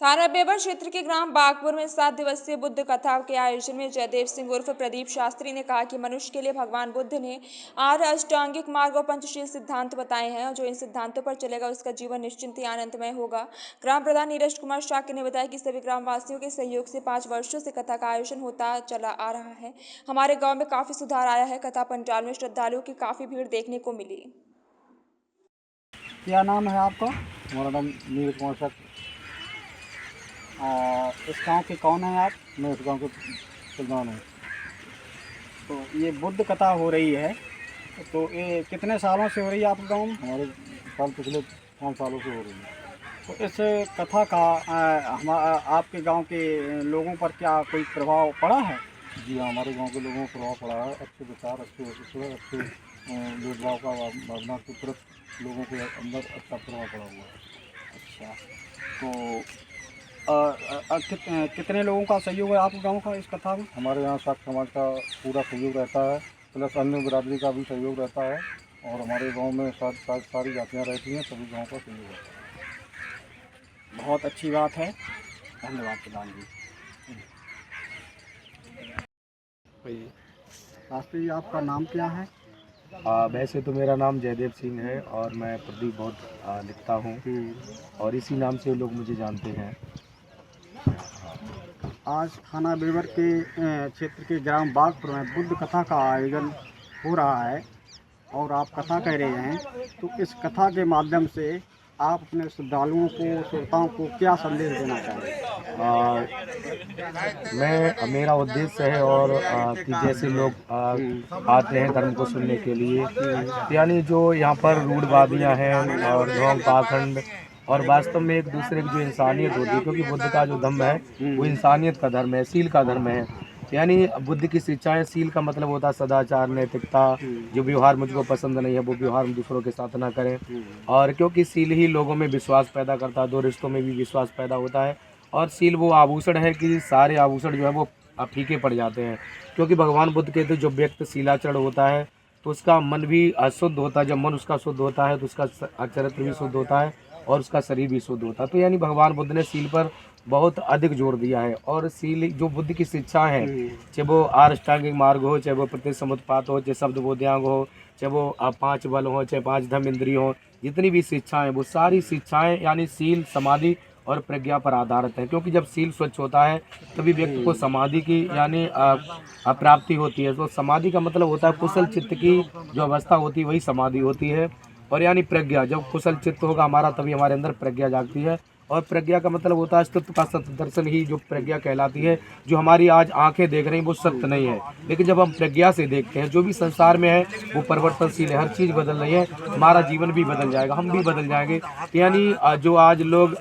थाना बेबर क्षेत्र के ग्राम बागपुर में 7 दिवसीय बुद्ध कथा के आयोजन में जयदेव सिंह उर्फ प्रदीप शास्त्री ने कहा कि मनुष्य के लिए भगवान बुद्ध ने 8 अष्टांगिक मार्ग और पंचशील सिद्धांत बताए हैं और जो इन सिद्धांतों पर चलेगा उसका जीवन निश्चिंत ही आनंदमय होगा। ग्राम प्रधान नीरज कुमार शाक्य ने बताया कि सभी ग्रामवासियों के सहयोग से 5 वर्षों से कथा का आयोजन होता चला आ रहा है। हमारे गाँव में काफी सुधार आया है। कथा पंडाल में श्रद्धालुओं की काफी भीड़ देखने को मिली। क्या नाम है आपका? हमारा नाम नीरज कुमार शाक्य। इस गांव के कौन हैं आप? मैं इस गाँव के प्रधान हूँ। तो ये बुद्ध कथा हो रही है, तो ये कितने सालों से हो रही है आपके गांव में? हमारे साल पिछले 5 सालों से हो रही है। तो इस कथा का आपके गांव के लोगों पर क्या कोई प्रभाव पड़ा है? जी हाँ, हमारे गांव के लोगों को प्रभाव पड़ा है। अच्छे विचार, अच्छे भेदभाव का भावना के प्रति लोगों के अंदर अच्छा प्रभाव पड़ा हुआ है। अच्छा, तो कितने लोगों का सहयोग है आपके गांव का इस कथा में? हमारे यहाँ शाक्य समाज का पूरा सहयोग रहता है, प्लस अन्य बिरादरी का भी सहयोग रहता है और हमारे गांव में सारी जातियाँ रहती हैं, सभी गाँव का सहयोग रहता है। बहुत अच्छी बात है, धन्यवाद प्रधान जी। शास्त्री जी, आपका नाम क्या है? वैसे तो मेरा नाम जयदेव सिंह है और मैं प्रदीप बौद्ध लिखता हूँ और इसी नाम से लोग मुझे जानते हैं। आज थाना बेबर के क्षेत्र के ग्राम बागपुर में बुद्ध कथा का आयोजन हो रहा है और आप कथा कह रहे हैं, तो इस कथा के माध्यम से आप अपने श्रद्धालुओं को, श्रोताओं को क्या संदेश देना चाहेंगे? मेरा उद्देश्य है और कि जैसे लोग आते हैं धर्म को सुनने के लिए, यानी जो यहाँ पर रूढ़वादियाँ हैं और ढोंग पाखंड और वास्तव में एक दूसरे की जो इंसानियत होती है, क्योंकि बुद्ध का जो धर्म है वो इंसानियत का धर्म है, शील का धर्म है। यानी बुद्ध की शिक्षाएं, शील का मतलब होता है सदाचार, नैतिकता। जो व्यवहार मुझको पसंद नहीं है वो व्यवहार हम दूसरों के साथ ना करें, और क्योंकि शील ही लोगों में विश्वास पैदा करता है, दो रिश्तों में भी विश्वास पैदा होता है। और शील वो आभूषण है कि सारे आभूषण जो है वो फीके पड़ जाते हैं, क्योंकि भगवान बुद्ध कहते हैं जो व्यक्ति शीलाचरण होता है तो उसका मन भी शुद्ध होता है। जब मन उसका शुद्ध होता है तो उसका चरित्र भी शुद्ध होता है और उसका शरीर भी शुद्ध होता है। तो यानी भगवान बुद्ध ने शील पर बहुत अधिक जोर दिया है। और शील जो बुद्ध की शिक्षा है, चाहे वो अष्टांगिक मार्ग हो, चाहे वो प्रतिसमुत्पात हो, चाहे शब्द बोध्यांग हो, चाहे वो 5 बल हो, चाहे 5 धम्म इंद्रिय हो, जितनी भी शिक्षाएं, वो सारी शिक्षाएं यानी शील, समाधि और प्रज्ञा पर आधारित है। क्योंकि जब शील स्वच्छ होता है तभी व्यक्ति को समाधि की यानी प्राप्ति होती है। तो समाधि का मतलब होता है कुशल चित्त की जो अवस्था होती है वही समाधि होती है। और यानी प्रज्ञा, जब कुशल चित्त होगा हमारा तभी हमारे अंदर प्रज्ञा जागती है। और प्रज्ञा का मतलब होता है अस्तित्व का सत्य दर्शन ही जो प्रज्ञा कहलाती है। जो हमारी आज आंखें देख रही हैं वो सत्य नहीं है, लेकिन जब हम प्रज्ञा से देखते हैं जो भी संसार में है वो परिवर्तनशील है, हर चीज़ बदल रही है, हमारा जीवन भी बदल जाएगा, हम भी बदल जाएंगे। यानी जो आज लोग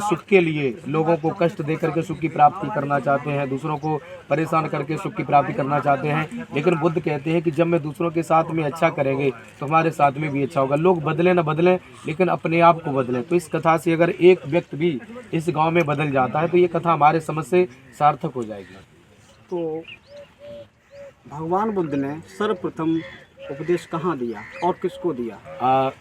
सुख के लिए लोगों को कष्ट दे करके सुख की प्राप्ति करना चाहते हैं, दूसरों को परेशान करके सुख की प्राप्ति करना चाहते हैं, लेकिन बुद्ध कहते हैं कि जब मैं दूसरों के साथ में अच्छा करेंगे तो हमारे साथ में भी अच्छा होगा। लोग बदलें न बदलें लेकिन अपने आप को बदलें। तो इस कथा से अगर एक व्यक्ति भी इस गांव में बदल जाता है तो ये कथा हमारे समझ से सार्थक हो जाएगी। तो भगवान बुद्ध ने सर्वप्रथम उपदेश कहाँ दिया और किसको दिया?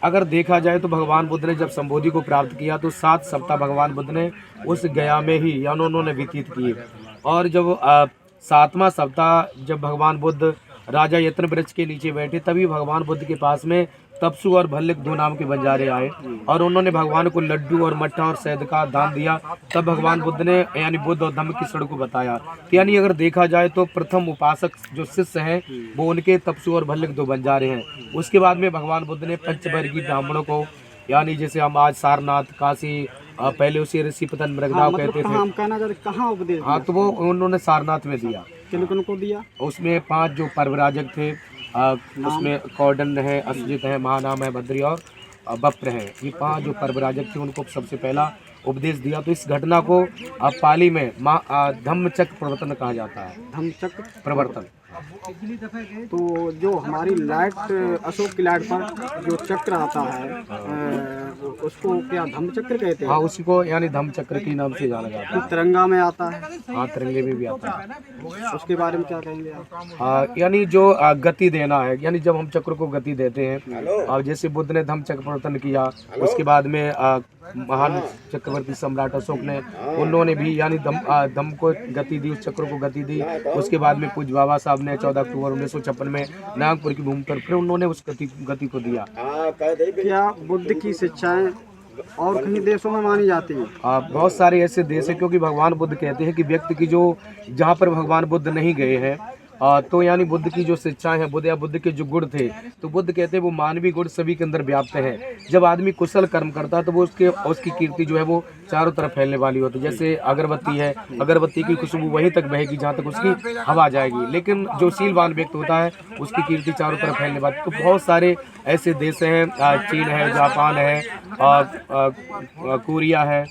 अगर देखा जाए तो भगवान बुद्ध ने जब संबोधि को प्राप्त किया तो 7 सप्ताह भगवान बुद्ध ने उस गया में ही यानी उन्होंने व्यतीत किए। और जब 7वां सप्ताह जब भगवान बुद्ध राजा यत्न वृक्ष के नीचे बैठे तभी भगवान बुद्ध के पास में तपसु और भल्लिक 2 नाम के बंजारे आए और उन्होंने भगवान को लड्डू और मट्ठा और शहद का दान दिया। तब भगवान बुद्ध ने यानी बुद्ध और धम्म की सड़ को बताया। यानी अगर देखा जाए तो प्रथम उपासक जो शिष्य हैं वो उनके तपसु और भल्लिक 2 बंजारे हैं। उसके बाद में भगवान बुद्ध ने पंचवर्गीय ब्राह्मणों को, यानी जैसे हम आज सारनाथ, काशी, पहले उसे ऋषिपतन मृगदाव कहते थे, कहाँ उपदेश? हाँ, तो वो उन्होंने सारनाथ में दिया। किन को दिया? उसमें 5 जो परिव्राजक थे, उसमें कौंडन्य है, अश्वजित है, महानाम है, बद्री और बप्र है। ये 5 जो परिव्राजक थे उनको सबसे पहला उपदेश दिया। तो इस घटना को पाली में धम्मचक्र प्रवर्तन कहा जाता है। धम्मचक्र प्रवर्तन। तो जो हमारी लाइट, अशोक की लाइट पर जो चक्र आता है, उसको क्या धम्मचक्र कहते हैं? हाँ, उसी को यानी धम्मचक्र के नाम से जाना जाता है। तिरंगा में आता है। हाँ, तिरंगे में भी आता है। उसके बारे में क्या कहेंगे आप? यानी जो गति देना है, यानी जब हम चक्र को गति देते हैं, और जैसे बुद्ध ने धम्म चक्र प्रवर्तन किया, उसके बाद में महान चक्रवर्ती सम्राट अशोक ने, उन्होंने भी यानी दम को गति दी, उस चक्र को गति दी। उसके बाद में पूज्य बाबा साहब ने 14 अक्टूबर 1956 में नागपुर की भूमि पर फिर उन्होंने उस गति को दिया। क्या बुद्ध की शिक्षाएं और कहीं देशों में मानी जाती हैं? बहुत सारे ऐसे देश हैं, क्योंकि भगवान बुद्ध कहते हैं कि व्यक्ति की जो जहाँ पर भगवान बुद्ध नहीं गए हैं, तो यानी बुद्ध की जो शिक्षाएं हैं, बुद्ध या बुद्ध के जो गुण थे, तो बुद्ध कहते हैं वो मानवीय गुण सभी के अंदर व्याप्त हैं। जब आदमी कुशल कर्म करता है तो वो उसकी कीर्ति जो है वो चारों तरफ फैलने वाली होती है। जैसे अगरबत्ती है, अगरबत्ती की खुशबू वहीं तक बहेगी जहाँ तक उसकी हवा जाएगी, लेकिन जो शीलवान व्यक्ति होता है उसकी कीर्ति चारों तरफ फैलने वाली। तो बहुत सारे ऐसे देश हैं, चीन है, जापान है, कोरिया है।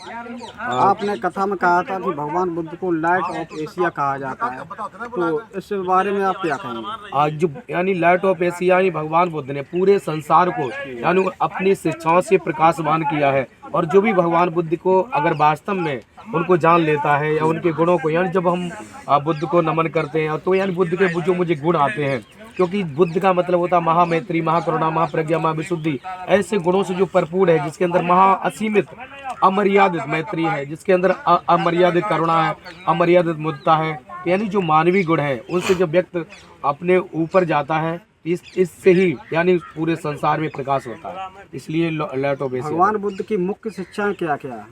आपने कथा में कहा था कि भगवान बुद्ध को लाइट ऑफ एशिया कहा जाता है, तो इस बारे में आप क्या कहेंगे? जो यानी लाइट ऑफ एशिया, यानी भगवान बुद्ध ने पूरे संसार को यानी अपनी शिक्षाओं से प्रकाशवान किया है। और जो भी भगवान बुद्ध को अगर वास्तव में उनको जान लेता है या उनके गुणों को, यानी जब हम बुद्ध को नमन करते हैं तो यानी बुद्ध के जो मुझे गुण आते हैं, क्योंकि बुद्ध का मतलब होता है महामैत्री, महाकरुणा, महाप्रज्ञा, महाविशुद्धि, ऐसे गुणों से जो भरपूर है, जिसके अंदर असीमित अमर्यादित मैत्री है, जिसके अंदर अमर्यादित करुणा है, अमर्यादित मुद्दता है, यानी जो मानवीय गुण है, उनसे जब व्यक्ति अपने ऊपर जाता है, इससे ही यानी पूरे संसार में प्रकाश होता है। इसलिए लाइट ऑफ एशिया। भगवान बुद्ध की मुख्य शिक्षाएं क्या क्या है?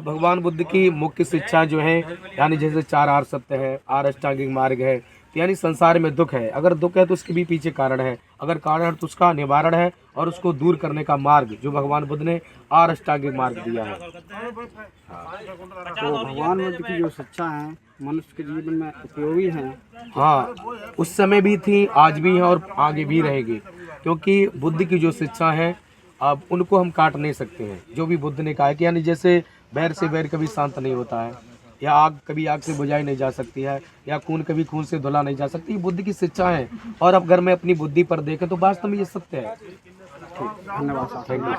भगवान बुद्ध की मुख्य शिक्षा जो है, यानी जैसे 4 आर्य सत्य है, 8 अष्टांगिक मार्ग है, यानी संसार में दुख है, अगर दुख है तो उसके भी पीछे कारण है, अगर कारण है तो उसका निवारण है, और उसको दूर करने का मार्ग जो भगवान बुद्ध ने 8 अष्टांगिक मार्ग दिया है। तो भगवान बुद्ध की जो शिक्षा है मनुष्य के जीवन में उपयोगी हैं। हाँ, उस समय भी थी, आज भी है और आगे भी रहेगी, क्योंकि बुद्ध की जो शिक्षा है अब उनको हम काट नहीं सकते हैं। जो भी बुद्ध ने कहा है कि यानी जैसे बैर से बैर कभी शांत नहीं होता है, या आग कभी आग से बुझाई नहीं जा सकती है, या खून कभी खून से धुला नहीं जा सकती, बुद्ध की शिक्षा है। और अब अगर मैं अपनी बुद्धि पर देखें तो वास्तव में ये सत्य है। धन्यवाद। Thank you.